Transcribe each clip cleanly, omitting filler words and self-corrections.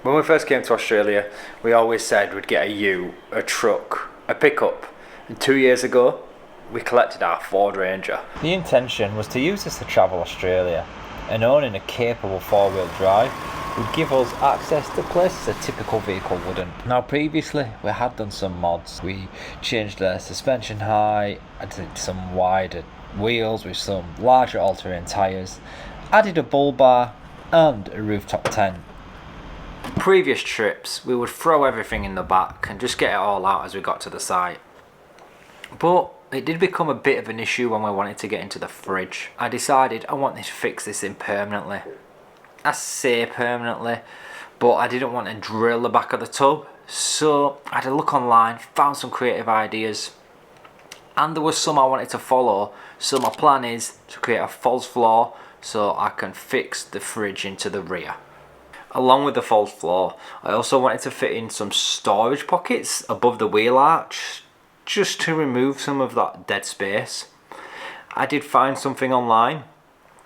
When we first came to Australia, we always said we'd get a ute, a truck, a pickup. And 2 years ago, we collected our Ford Ranger. The intention was to use this to travel Australia, and owning a capable four-wheel drive would give us access to places a typical vehicle wouldn't. Now previously we had done some mods. We changed the suspension height, added some wider wheels with some larger all-terrain tyres, added a bull bar and a rooftop tent. Previous trips, we would throw everything in the back and just get it all out as we got to the site. But it did become a bit of an issue when we wanted to get into the fridge. I decided I want to fix this in permanently. I say permanently, but I didn't want to drill the back of the tub. So I had a look online, found some creative ideas, and there was some I wanted to follow. So my plan is to create a false floor so I can fix the fridge into the rear. Along with the false floor, I also wanted to fit in some storage pockets above the wheel arch, just to remove some of that dead space. I did find something online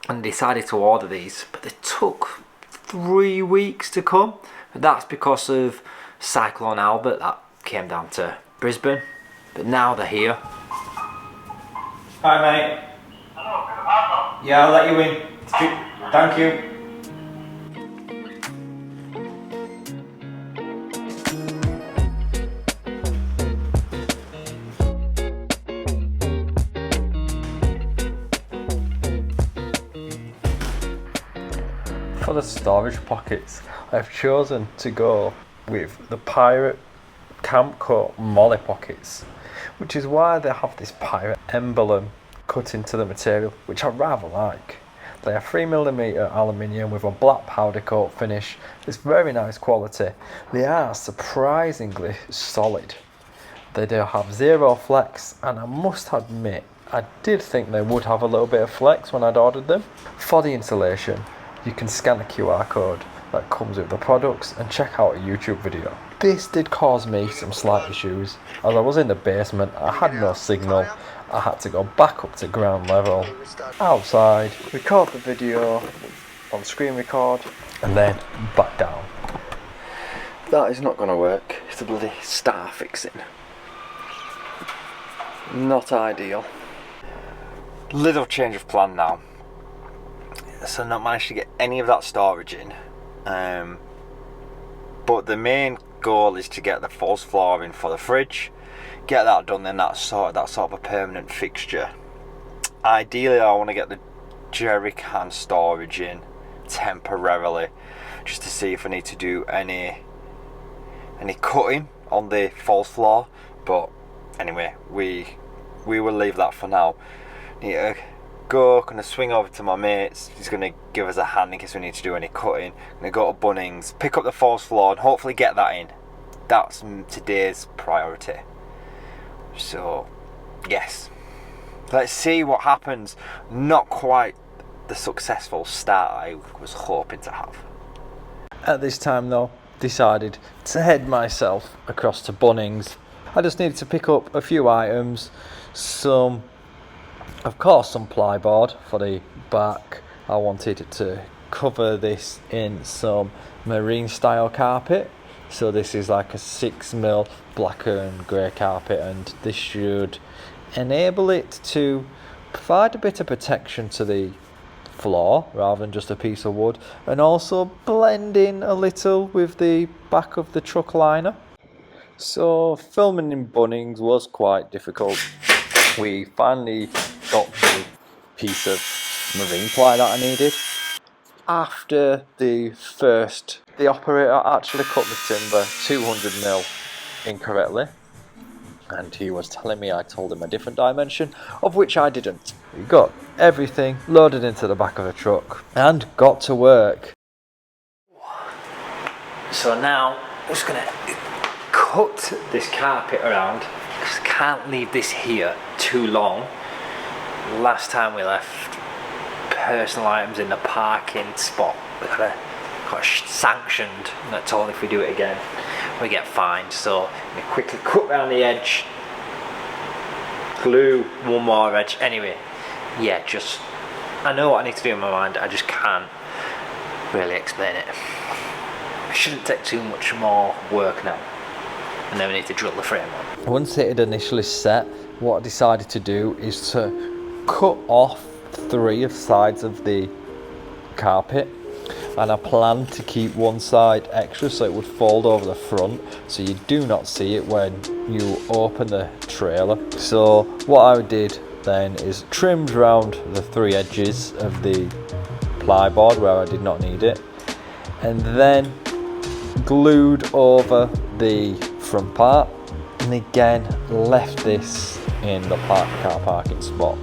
and decided to order these, but they took 3 weeks to come. That's because of Cyclone Albert that came down to Brisbane, but now they're here. Hi mate. Hello. Yeah, I'll let you in. Thank you. For the storage pockets, I've chosen to go with the Pirate Camp Coat Molly pockets, which is why they have this pirate emblem cut into the material, which I rather like. They are 3mm aluminium with a black powder coat finish. It's very nice quality. They are surprisingly solid. They do have zero flex, and I must admit, I did think they would have a little bit of flex when I'd ordered them. For the installation, you can scan the QR code that comes with the products and check out a YouTube video. This did cause me some slight issues. As I was in the basement, I had no signal. I had to go back up to ground level, outside, record the video on screen record, and then back down. That is not going to work. It's a bloody star fixing. Not ideal. Little change of plan now. So not managed to get any of that storage in, but the main goal is to get the false flooring for the fridge, get that done, then that's sort of a permanent fixture. Ideally I want to get the jerry can storage in temporarily, just to see if I need to do any cutting on the false floor, but anyway, we will leave that for now. Gonna swing over to my mates. He's gonna give us a hand in case we need to do any cutting. Gonna go to Bunnings, pick up the false floor and hopefully get that in. That's today's priority. So yes, let's see what happens. Not quite the successful start I was hoping to have. At this time though, decided to head myself across to Bunnings. I just needed to pick up a few items, some plyboard for the back. I wanted to cover this in some marine style carpet, so this is like a 6mm black and grey carpet, and this should enable it to provide a bit of protection to the floor rather than just a piece of wood, and also blend in a little with the back of the truck liner. So filming in Bunnings was quite difficult. We finally got the piece of marine ply that I needed. After the operator actually cut the timber 200mm incorrectly, and he was telling me I told him a different dimension, of which I didn't. We got everything loaded into the back of the truck and got to work. So now I'm just gonna cut this carpet around, because I can't leave this here too long. Last time we left personal items in the parking spot, we got sanctioned, and that's all. If we do it again we get fined. So we quickly cut around the edge, glue one more edge. Anyway, yeah, just I know what I need to do in my mind, I just can't really explain it. shouldn't take too much more work now. And then we need to drill the frame on. Once it had initially set, what I decided to do is to cut off 3 of the sides of the carpet, and I planned to keep one side extra so it would fold over the front, so you do not see it when you open the trailer. So what I did then is trimmed around the 3 edges of the plyboard where I did not need it, and then glued over the front part, and again left this in the car parking spot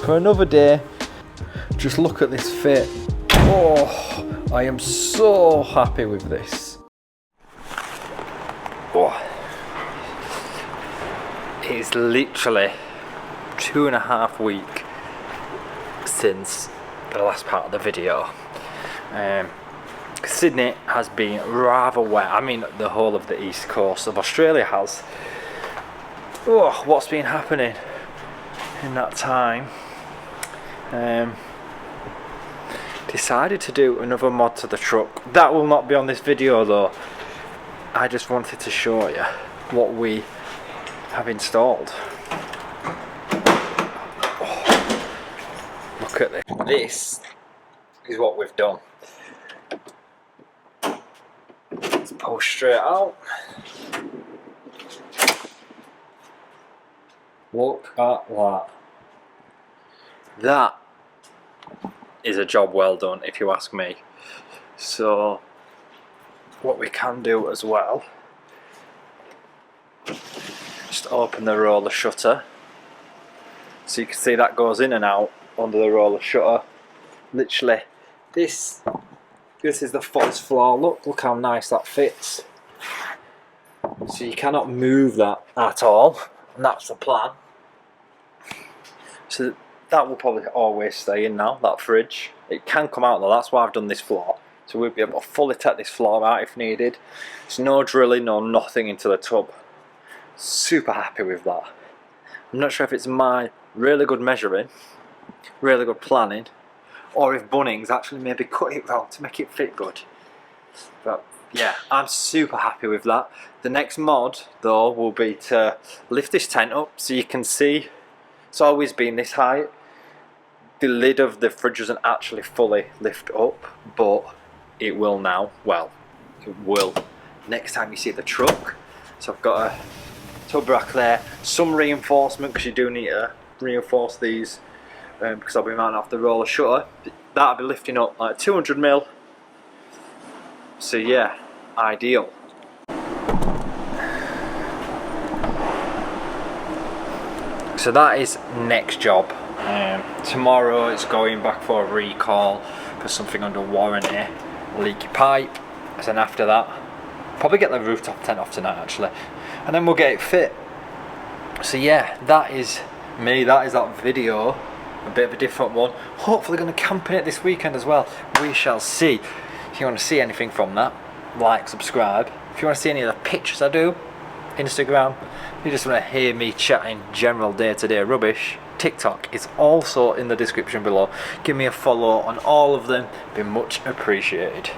for another day. Just look at this fit. Oh, I am so happy with this. Oh. It's literally 2.5 weeks since the last part of the video. Sydney has been rather wet. I mean, the whole of the east coast of Australia has. Oh, what's been happening in that time? Decided to do another mod to the truck. That will not be on this video though. I just wanted to show you what we have installed. Oh, look at this. This is what we've done. Let's pull straight out. Look at that. That is a job well done, if you ask me. So what we can do as well, just open the roller shutter, so you can see that goes in and out under the roller shutter. Literally, this is the false floor. Look how nice that fits. So you cannot move that at all, and that's the plan. So that will probably always stay in now, that fridge. It can come out though, that's why I've done this floor. So we'll be able to fully take this floor out if needed. There's no drilling, no nothing into the tub. Super happy with that. I'm not sure if it's my really good measuring, really good planning, or if Bunnings actually maybe cut it wrong to make it fit good. But yeah, I'm super happy with that. The next mod though will be to lift this tent up so you can see it's always been this height. The lid of the fridge doesn't actually fully lift up, but it will now. Well, it will next time you see the truck. So I've got a tub rack there, some reinforcement because you do need to reinforce these because I'll be mounting off the roller shutter. That'll be lifting up like 200mm. So yeah, ideal. So that is next job. Tomorrow it's going back for a recall for something under warranty, leaky pipe. And then after that, probably get the rooftop tent off tonight actually, and then we'll get it fit. So yeah, that is me, that is that video. A bit of a different one. Hopefully going to camp in it this weekend as well. We shall see. If you want to see anything from that, like, subscribe. If you want to see any of the pictures I do, Instagram. If you just want to hear me chatting general day-to-day rubbish, TikTok is also in the description below. Give me a follow on all of them, be much appreciated.